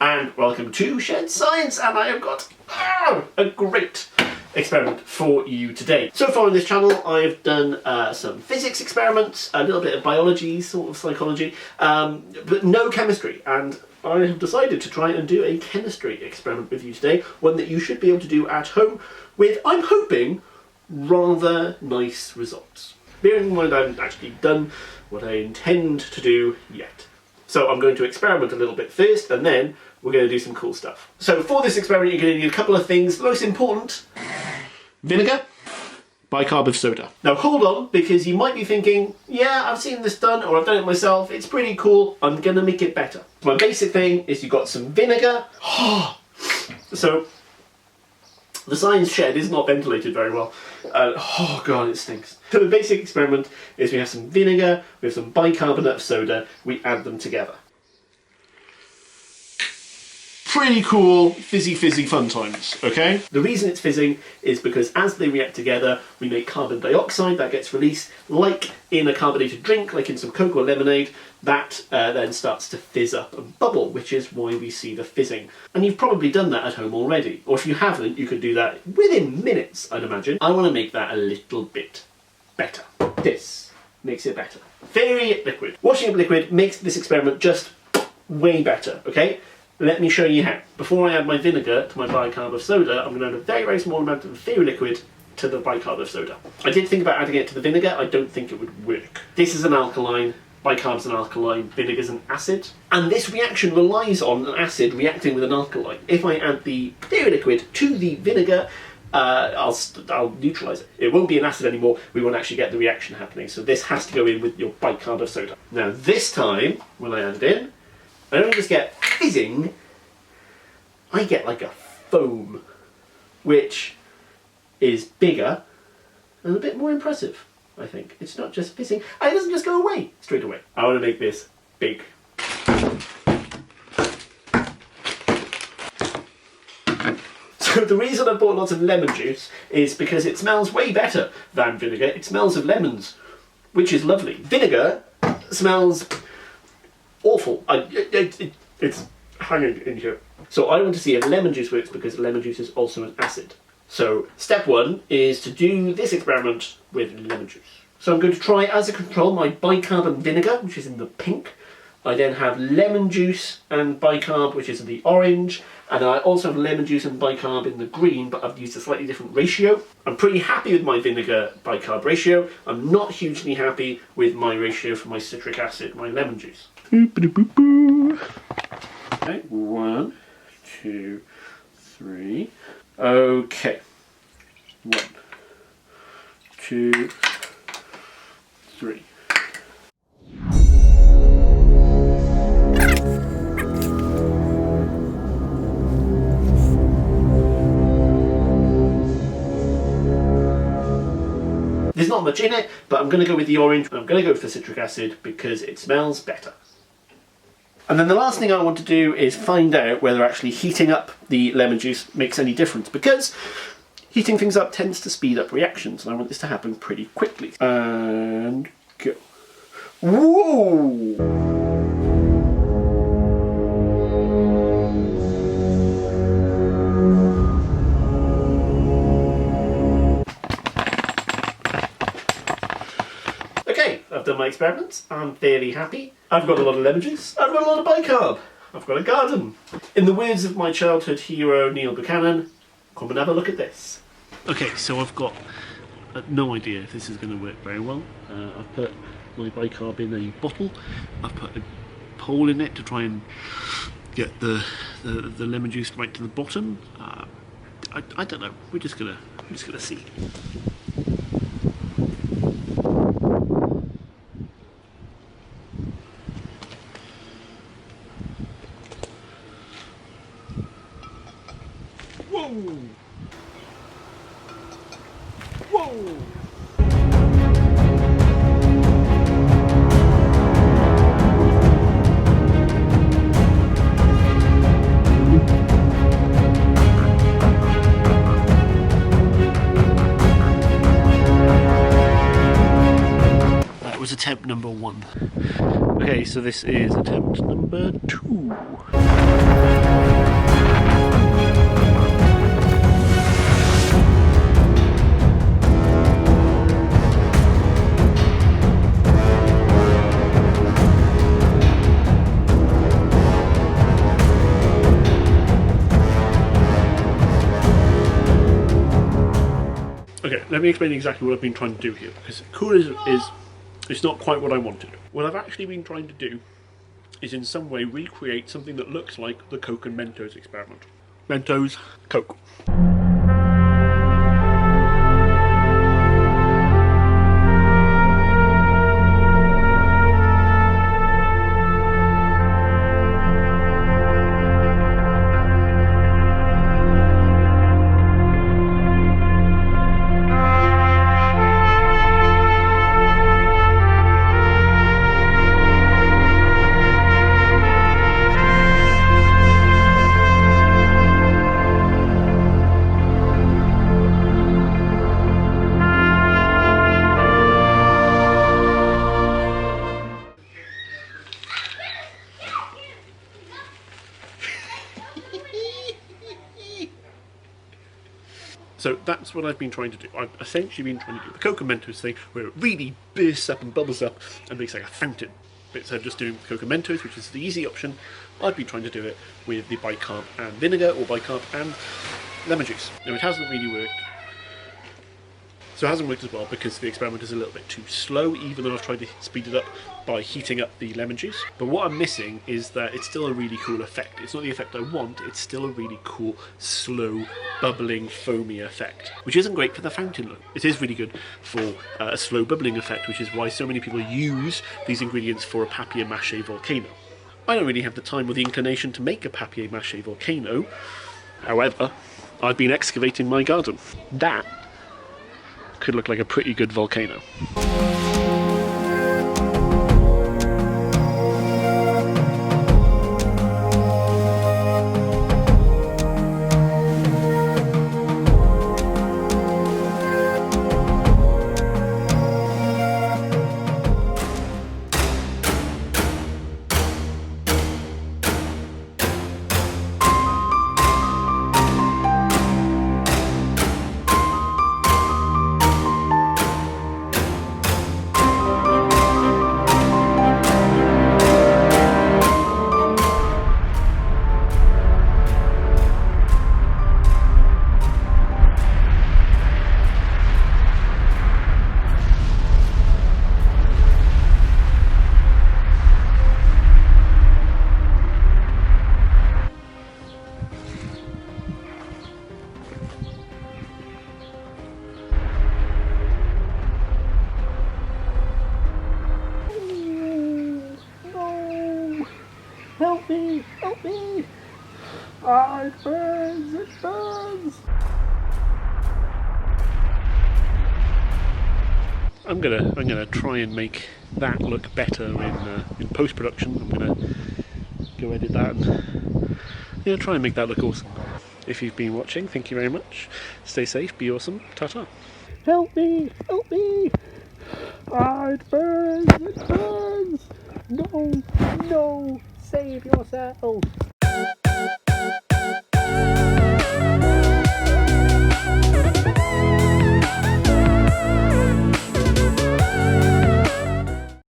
and welcome to Shed Science, and I have got a great experiment for you today. So far on this channel I've done some physics experiments, a little bit of biology, sort of psychology, but no chemistry, and I have decided to try and do a chemistry experiment with you today, one that you should be able to do at home with, I'm hoping, rather nice results. Bearing in mind I haven't actually done what I intend to do yet. So I'm going to experiment a little bit first, and then we're going to do some cool stuff. So for this experiment you're going to need a couple of things. Most important, vinegar, bicarb of soda. Now hold on, because you might be thinking, yeah, I've seen this done, or I've done it myself, it's pretty cool, I'm going to make it better. My basic thing is you've got some vinegar. So the science shed is not ventilated very well. Oh god, it stinks. So the basic experiment is we have some vinegar, we have some bicarbonate of soda, we add them together. Pretty cool, fizzy fun times, okay? The reason it's fizzing is because as they react together, we make carbon dioxide that gets released, like in a carbonated drink, like in some Coke or lemonade, that then starts to fizz up and bubble, which is why we see the fizzing. And you've probably done that at home already, or if you haven't, you could do that within minutes, I'd imagine. I want to make that a little bit better. This makes it better. Fairy liquid. Washing up liquid makes this experiment just way better, okay? Let me show you how. Before I add my vinegar to my bicarb of soda, I'm going to add a very small amount of the fairy liquid to the bicarb of soda. I did think about adding it to the vinegar, I don't think it would work. This is an alkaline, bicarb's an alkaline, vinegar's an acid. And this reaction relies on an acid reacting with an alkaline. If I add the fairy liquid to the vinegar, I'll neutralise it. It won't be an acid anymore, we won't actually get the reaction happening. So this has to go in with your bicarb of soda. Now this time, when I add it in, I don't just get fizzing, I get like a foam, which is bigger and a bit more impressive, I think. It's not just fizzing, and it doesn't just go away straight away. I want to make this big. So the reason I bought lots of lemon juice is because it smells way better than vinegar. It smells of lemons, which is lovely. Vinegar smells awful. It's hanging in here. So I want to see if lemon juice works, because lemon juice is also an acid. So step one is to do this experiment with lemon juice. So I'm going to try as a control my bicarb and vinegar, which is in the pink. I then have lemon juice and bicarb, which is in the orange. And I also have lemon juice and bicarb in the green, but I've used a slightly different ratio. I'm pretty happy with my vinegar bicarb ratio. I'm not hugely happy with my ratio for my citric acid, my lemon juice. Okay, 1, 2, 3. Okay. 1, 2, 3. There's not much in it, but I'm going to go with the orange. I'm going to go for citric acid because it smells better. And then the last thing I want to do is find out whether actually heating up the lemon juice makes any difference, because heating things up tends to speed up reactions, and I want this to happen pretty quickly. And go. Whoa! I've done my experiments, I'm fairly happy. I've got a lot of lemon juice, I've got a lot of bicarb, I've got a garden. In the words of my childhood hero Neil Buchanan, come and have a look at this. Okay, so I've got no idea if this is going to work very well. I've put my bicarb in a bottle, I've put a hole in it to try and get the lemon juice right to the bottom. I don't know, we're just gonna see. Whoa! Whoa! That was attempt number 1. Okay, so this is attempt number 2. Okay, let me explain exactly what I've been trying to do here, because cool is it's not quite what I wanted. What I've actually been trying to do is in some way recreate something that looks like the Coke and Mentos experiment. Mentos, Coke. So that's what I've been trying to do. I've essentially been trying to do the Coke and Mentos thing, where it really bursts up and bubbles up and makes like a fountain. But instead of just doing Coke and Mentos, which is the easy option, I've been trying to do it with the bicarb and vinegar, or bicarb and lemon juice. Now it hasn't really worked. So it hasn't worked as well because the experiment is a little bit too slow, even though I've tried to speed it up by heating up the lemon juice. But what I'm missing is that it's still a really cool effect. It's not the effect I want, it's still a really cool, slow, bubbling, foamy effect, which isn't great for the fountain look. It is really good for a slow bubbling effect, which is why so many people use these ingredients for a papier-mâché volcano. I don't really have the time or the inclination to make a papier-mâché volcano. However, I've been excavating my garden. That could look like a pretty good volcano. Help me! Help me! Ah, it burns! It burns! I'm gonna try and make that look better in post-production. I'm gonna go edit that and try and make that look awesome. If you've been watching, thank you very much. Stay safe, be awesome. Ta-ta. Help me! Help me! Ah, it burns! It burns! No! No! Save yourself!